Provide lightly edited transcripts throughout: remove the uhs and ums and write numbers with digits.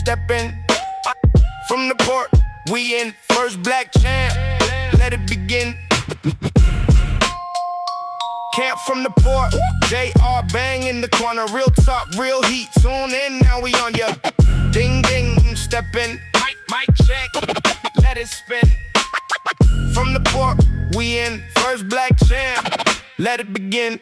step in. From the port, we in. First black champ, let it begin. Camp from the port, JR bang in the corner. Real talk, real heat. Tune in, now we on ya. Ding ding, step in. Mic check, let it spin. From the port, we in. First black champ, let it begin.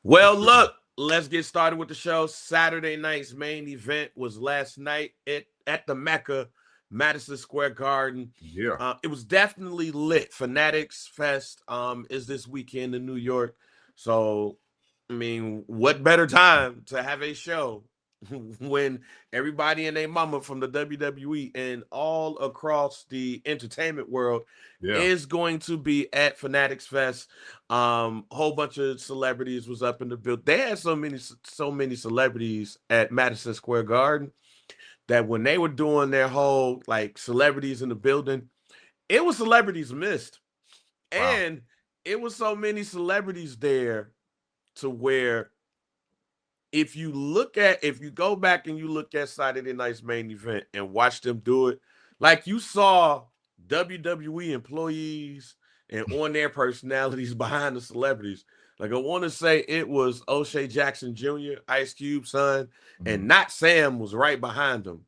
Well, look, let's get started with the show. Saturday night's main event was last night at the Mecca, Madison Square Garden. Yeah. It was definitely lit. Fanatics Fest is this weekend in New York. So, I mean, what better time to have a show when everybody and their mama from the WWE and all across the entertainment world is going to be at Fanatics Fest. Whole bunch of celebrities was up in the building. They had so many celebrities at Madison Square Garden that when they were doing their whole like celebrities in the building, it was celebrities missed. Wow. And it was so many celebrities there to where if you go back and you look at Saturday night's main event and watch them do it, like you saw WWE employees and on their personalities behind the celebrities. Like I want to say it was O'Shea Jackson Jr., Ice Cube's son, and not Sam was right behind him.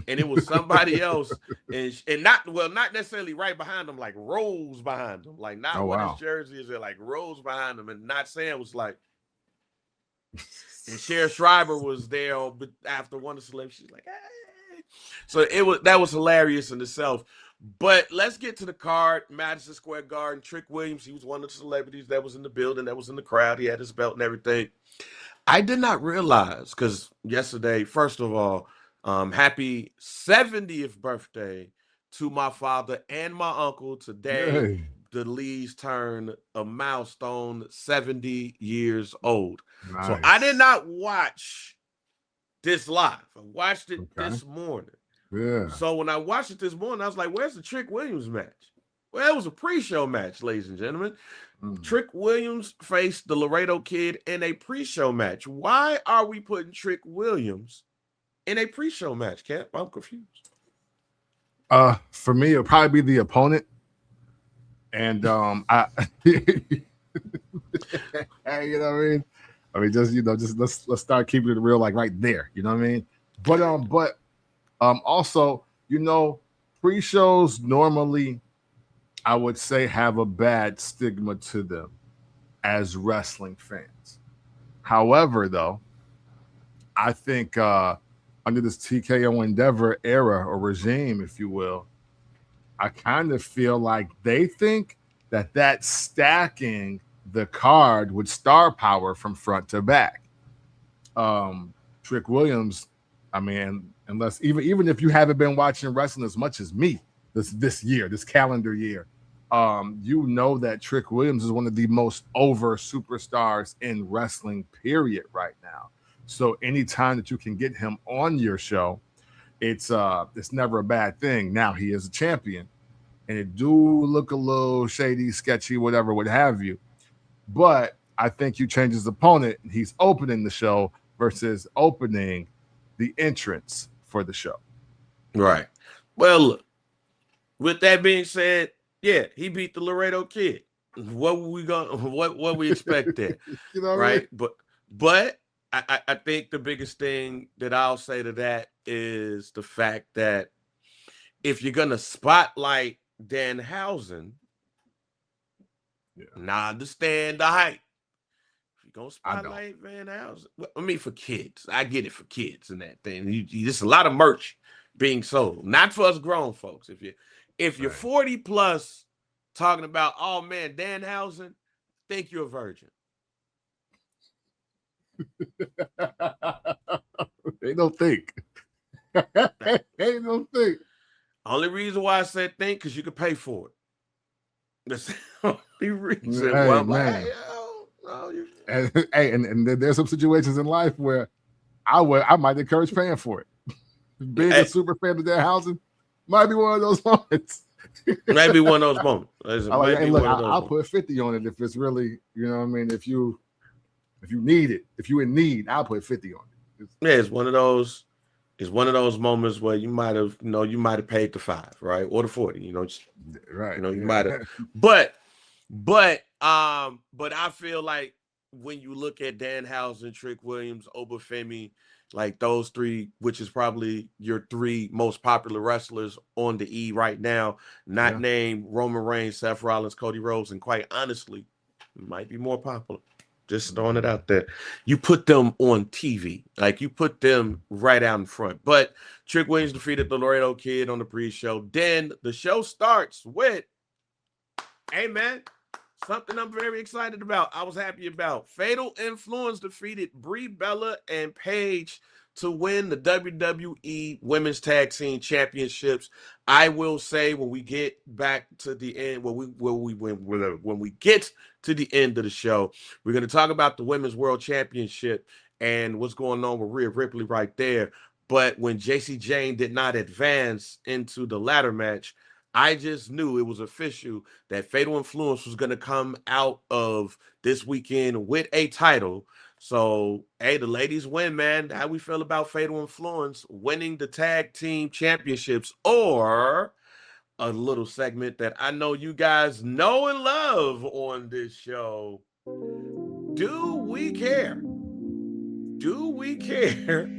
And it was somebody else, and not necessarily right behind him, like Rose behind him, like not what his jersey is there, like Rose behind him, and not Sam was like. And Cher Schreiber was there after one of the celebrities. She's like, hey. So that was hilarious in itself. But let's get to the card. Madison Square Garden. Trick Williams, he was one of the celebrities that was in the building, that was in the crowd. He had his belt and everything. I did not realize, because yesterday, first of all, happy 70th birthday to my father and my uncle today. Yay. The Lees turned a milestone 70 years old. Nice. So I did not watch this live. I watched it this morning. Yeah. So when I watched it this morning, I was like, where's the Trick Williams match? Well, it was a pre-show match, ladies and gentlemen. Trick Williams faced the Laredo Kid in a pre-show match. Why are we putting Trick Williams in a pre-show match, Cap? I'm confused. For me, it'll probably be the opponent. And you know what I mean? I mean, just let's start keeping it real, like right there. You know what I mean? But also, pre-shows normally, I would say, have a bad stigma to them as wrestling fans. However, though, I think under this TKO Endeavor era or regime, if you will, I kind of feel like they think that that's stacking the card with star power from front to back. Trick Williams, I mean, unless even if you haven't been watching wrestling as much as me this calendar year, you know that Trick Williams is one of the most over superstars in wrestling, period, right now. So anytime that you can get him on your show, it's never a bad thing. Now he is a champion, and it do look a little shady, sketchy, whatever, what have you. But I think you change his opponent, and he's opening the show versus opening the entrance for the show. Right. Well, look, with that being said, yeah, he beat the Laredo Kid. What we expect there? You know what right? I mean? But I think the biggest thing that I'll say to that is the fact that if you're gonna spotlight Danhausen, and I understand the hype. If you're gonna spotlight Danhausen, I mean, for kids, I get it for kids and that thing. There's a lot of merch being sold, not for us grown folks. If you're 40 plus, talking about, oh man, Danhausen, think you're a virgin. They don't think. They don't think. Only reason why I said think, because you could pay for it. That's the only reason. Hey, why I'm man. Like, and there's some situations in life where I might encourage paying for it. Being a super fan of Danhausen might be one of those moments. Maybe one of those moments. I'll put 50 on it if it's really, you know what I mean? If you If you need it, if you're in need, I'll put 50 on it. Yeah, it's one of those. It's one of those moments where you might have, you might have paid the 5, right, or the 40. Right. You might have, but I feel like when you look at Danhausen, Trick Williams, Obafemi, like those 3, which is probably your 3 most popular wrestlers on the E right now, not named Roman Reigns, Seth Rollins, Cody Rhodes, and quite honestly, might be more popular. Just throwing it out there. You put them on TV, like you put them right out in front. But Trick Williams defeated the Laredo Kid on the pre-show. Then the show starts with, hey man, something I'm very excited about. I was happy about. Fatal Influence defeated Brie Bella and Paige to win the WWE Women's Tag Team Championships. I will say when we get back to the end, when we get to the end of the show, we're going to talk about the Women's World Championship and what's going on with Rhea Ripley right there. But when JC Jane did not advance into the ladder match, I just knew it was official that Fatal Influence was going to come out of this weekend with a title. So, hey, the ladies win, man. How we feel about Fatal Influence winning the tag team championships, or a little segment that I know you guys know and love on this show. Do we care? Do we care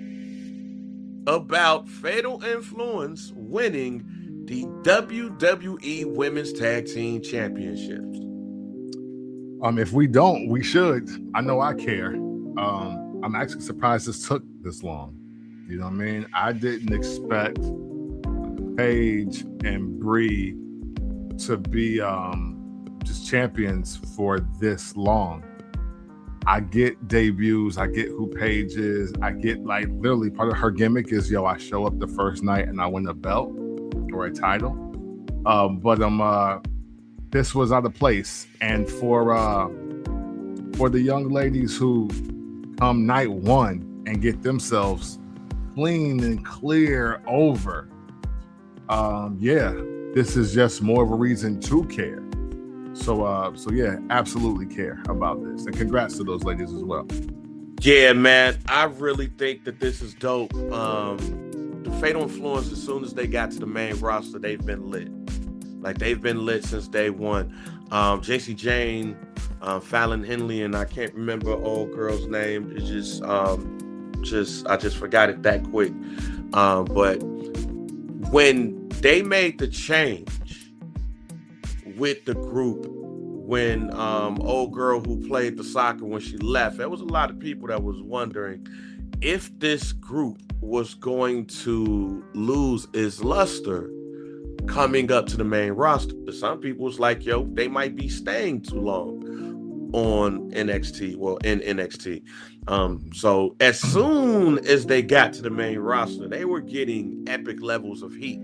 about Fatal Influence winning the WWE Women's Tag Team Championships? If we don't, we should. I know I care. I'm actually surprised this took this long. You know what I mean? I didn't expect Paige and Brie to be just champions for this long. I get debuts. I get who Paige is. I get, like, literally part of her gimmick is, I show up the first night and I win a belt or a title. But this was out of place. And for the young ladies who come night 1 and get themselves clean and clear over, this is just more of a reason to care. So yeah, absolutely care about this. And congrats to those ladies as well. Yeah, man, I really think that this is dope. The Fatal Influence, as soon as they got to the main roster, they've been lit. Like, they've been lit since day one. JC Jane, Fallon Henley, and I can't remember old girl's name. It's just I just forgot it that quick. But when they made the change with the group, when old girl who played the soccer, when she left, there was a lot of people that was wondering if this group was going to lose its luster coming up to the main roster. Some people was like, they might be staying too long on NXT, in NXT. So as soon as they got to the main roster, they were getting epic levels of heat.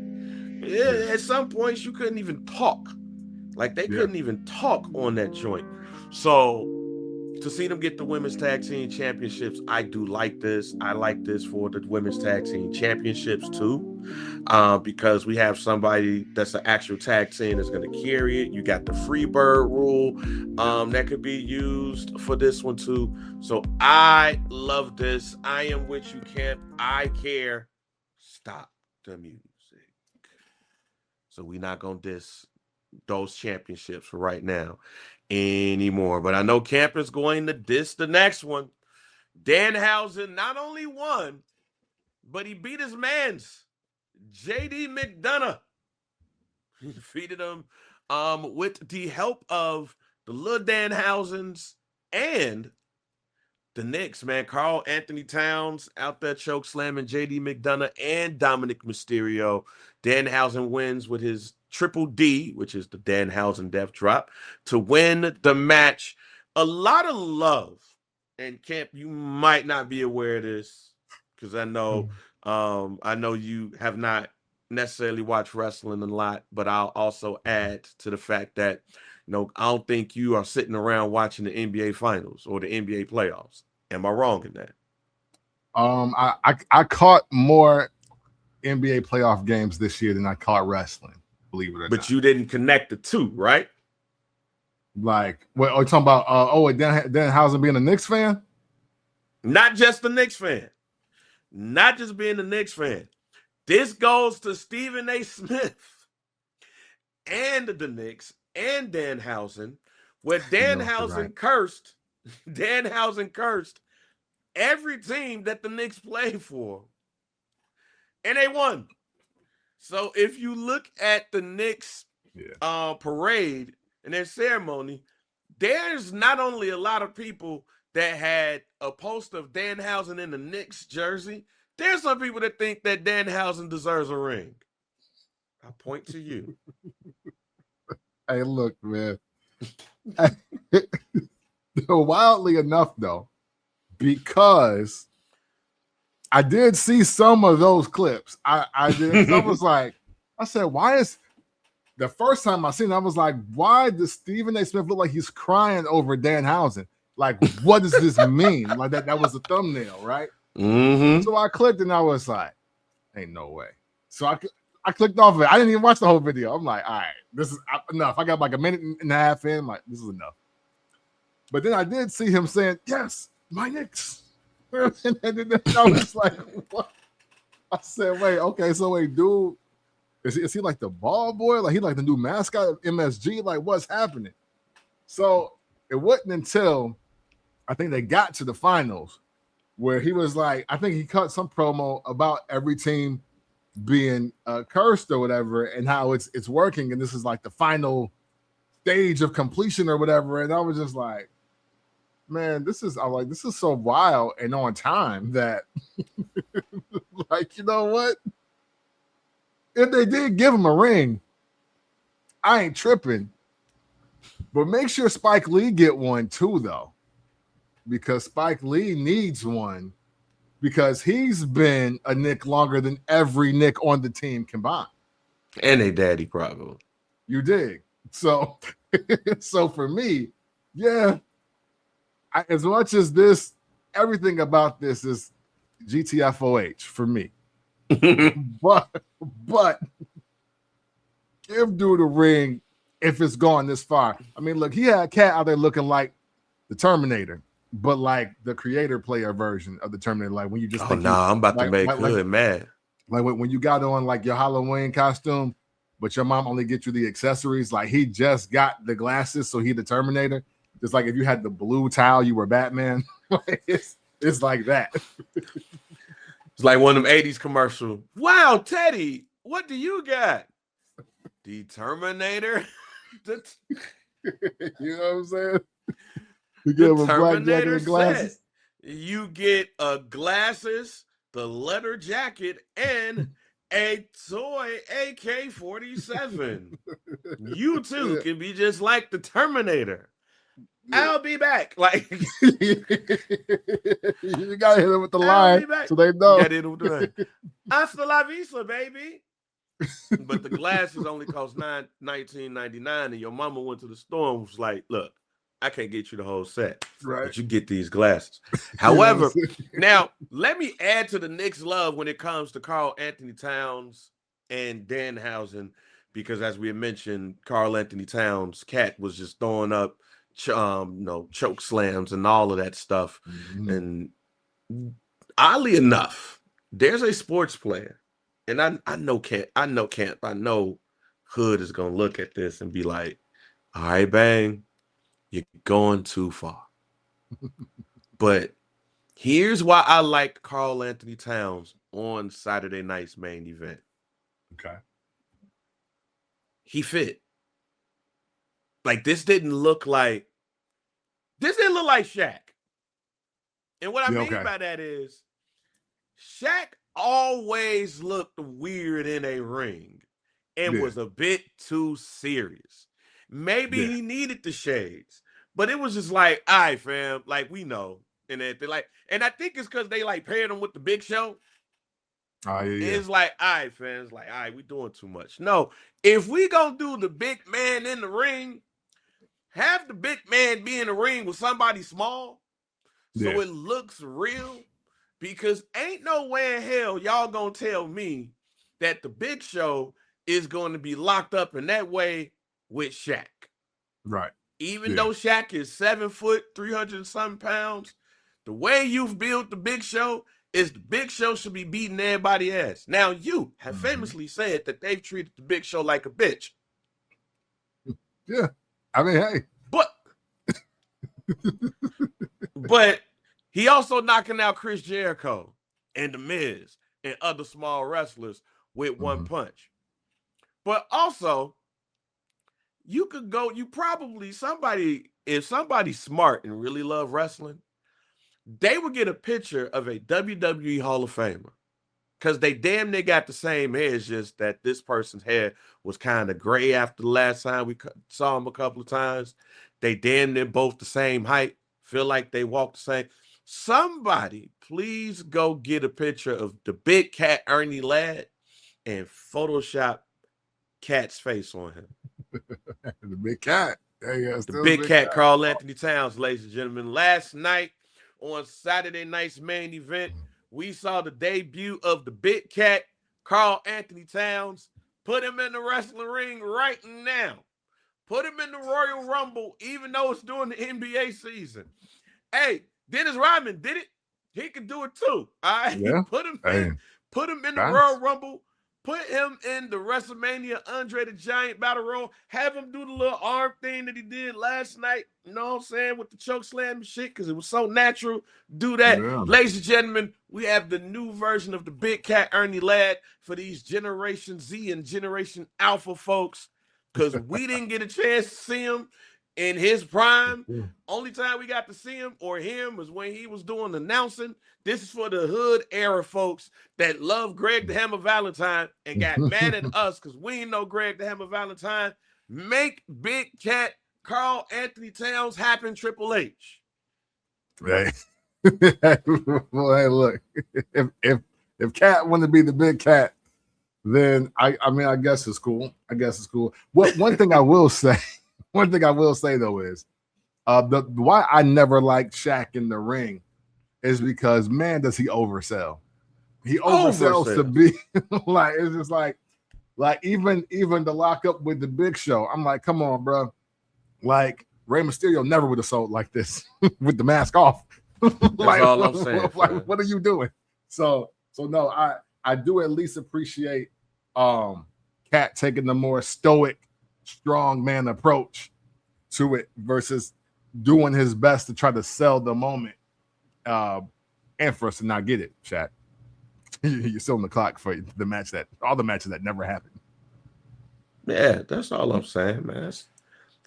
At some points, you couldn't even talk. Like, they couldn't even talk on that joint. So to see them get the Women's Tag Team Championships, I do like this. I like this for the Women's Tag Team Championships too, because we have somebody that's an actual tag team that's going to carry it. You got the Freebird rule that could be used for this one too. So I love this. I am with you, Camp. I care. Stop the music. So we're not going to diss those championships for right now anymore. But I know Camp is going to diss the next one. Danhausen not only won, but he beat his mans, JD McDonough. He defeated him with the help of the little Danhausens and the Knicks, man. Carl Anthony Towns out there choke slamming JD McDonough and Dominic Mysterio. Danhausen wins with his Triple D, which is the Danhausen Death Drop, to win the match. A lot of love. And Camp, you might not be aware of this, because I know you have not necessarily watched wrestling a lot, but I'll also add to the fact that I don't think you are sitting around watching the NBA Finals or the NBA playoffs. Am I wrong in that? I caught more NBA playoff games this year than I caught wrestling, believe it or not. But you didn't connect the two, right? Like, what are you talking about? Danhausen being a Knicks fan? Not just the Knicks fan. Not just being a Knicks fan. This goes to Stephen A. Smith and the Knicks and Danhausen, where Right. Danhausen cursed every team that the Knicks played for. And they won. So if you look at the Knicks parade and their ceremony, there's not only a lot of people that had a poster of Danhausen in the Knicks jersey, there's some people that think that Danhausen deserves a ring. I point to you. Hey, look, man. Wildly enough, though, because I did see some of those clips. I did. I was like, I said, why is the first time I seen it, I was like, why does Stephen A. Smith look like he's crying over Danhausen? Like, what does this mean? Like that was the thumbnail, right? Mm-hmm. So I clicked and I was like, ain't no way. So I clicked off of it. I didn't even watch the whole video. I'm like, all right, this is enough. I got like a minute and a half in. I'm like, this is enough. But then I did see him saying, yes, my Knicks. And then I was like, what? I said, wait, dude, is he like the ball boy? Like he like the new mascot of MSG? Like what's happening? So it wasn't until I think they got to the finals where he was like, I think he cut some promo about every team being cursed or whatever and how it's working. And this is like the final stage of completion or whatever. And I was just like, man, this is so wild and on time that like, you know what? If they did give him a ring, I ain't tripping. But make sure Spike Lee get one too, though. Because Spike Lee needs one because he's been a Nick longer than every Nick on the team combined. And a daddy, probably. You dig? So, so for me, yeah, as much as this, everything about this is GTFOH for me. but give dude a ring if it's gone this far. I mean, look, he had Cat out there looking like the Terminator, but like the creator player version of the Terminator. Like when you just I'm about to make Hood mad. Like when you got on like your Halloween costume, but your mom only get you the accessories. Like he just got the glasses, so he the Terminator. Just like if you had the blue towel, you were Batman. it's like that. It's like one of them 80s commercials. Wow, Teddy, what do you got? The Terminator. You know what I'm saying? You The give him a black jacket and glasses. Set. You get glasses, the leather jacket, and a toy AK-47. You too can be just like the Terminator. I'll be back. Like you gotta hit them with the line so they know. You gotta hit them with the line. Hasta la vista, baby. But the glasses only cost $19.99, and your mama went to the store and was like, "Look, I can't get you the whole set, right? But you get these glasses." However, now let me add to the Knicks' love when it comes to Karl Anthony Towns and Danhausen, because as we had mentioned, Karl Anthony Towns' cat was just throwing up choke slams and all of that stuff. Mm-hmm. And oddly enough, there's a sports player, and I know Hood is gonna look at this and be like, all right, Bang, you're going too far. But here's why I liked Karl Anthony Towns on Saturday night's main event. Okay. He fit. Like this didn't look like Shaq. And what I mean by that is Shaq always looked weird in a ring and was a bit too serious. Maybe he needed the shades, but it was just like, all right, fam, like we know. And and I think it's because they like paired him with the Big Show. Oh, yeah. It's like, all right, fans, like, all right, we doing too much. No, if we gonna do the big man in the ring, have the big man be in the ring with somebody small so it looks real, because ain't no way in hell y'all gonna tell me that the Big Show is going to be locked up in that way with Shaq. Right. Even though Shaq is 7 foot, 300 and something pounds, the way you've built the Big Show is the Big Show should be beating everybody's ass. Now, you have famously said that they've treated the Big Show like a bitch. Yeah. I mean, hey. But he also knocking out Chris Jericho and The Miz and other small wrestlers with one punch. But also, you could go, you probably, if somebody's smart and really love wrestling, they would get a picture of a WWE Hall of Famer. Because they damn near got the same hair, it's just that this person's hair was kind of gray after the last time we saw him a couple of times. They damn near both the same height, feel like they walk the same. Somebody, please go get a picture of the big cat Ernie Ladd and Photoshop Cat's face on him. The big cat. The big cat Carl Anthony Towns, ladies and gentlemen. Last night on Saturday night's main event, we saw the debut of the big cat Carl Anthony Towns. Put him in the wrestling ring right now. Put him in the Royal Rumble, even though it's during the NBA season. Hey, Dennis Rodman did it. He could do it too. All right. Yeah. Put him in the Royal Rumble. Put him in the WrestleMania Andre the Giant Battle Royal. Have him do the little arm thing that he did last night. You know what I'm saying? With the choke slam and shit, because it was so natural. Do that. Yeah. Ladies and gentlemen, we have the new version of the big cat Ernie Ladd for these Generation Z and Generation Alpha folks, because we didn't get a chance to see him in his prime. Only time we got to see him or him was when he was doing announcing. This is for the hood era folks that love Greg the Hammer Valentine and got mad at us because we ain't know Greg the Hammer Valentine. Make Big Cat Carl Anthony Towns happen, Triple H. Right. Well, hey, look, if Cat wanted to be the big cat, then I mean, I guess it's cool. One thing I will say though is why I never liked Shaq in the ring is because, man, does he oversell. He oversells to be like, it's just like even the lockup with the Big Show. I'm like, come on, bro. Like, Rey Mysterio never would have sold like this with the mask off. Like, all I'm saying. Like, what are you doing? So no, I do at least appreciate Cat taking the more stoic, strong man approach to it versus doing his best to try to sell the moment. And for us to not get it, Shaq. You're still on the clock for all the matches that never happened. Yeah, that's all I'm saying, man.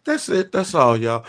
That's it. That's all, y'all.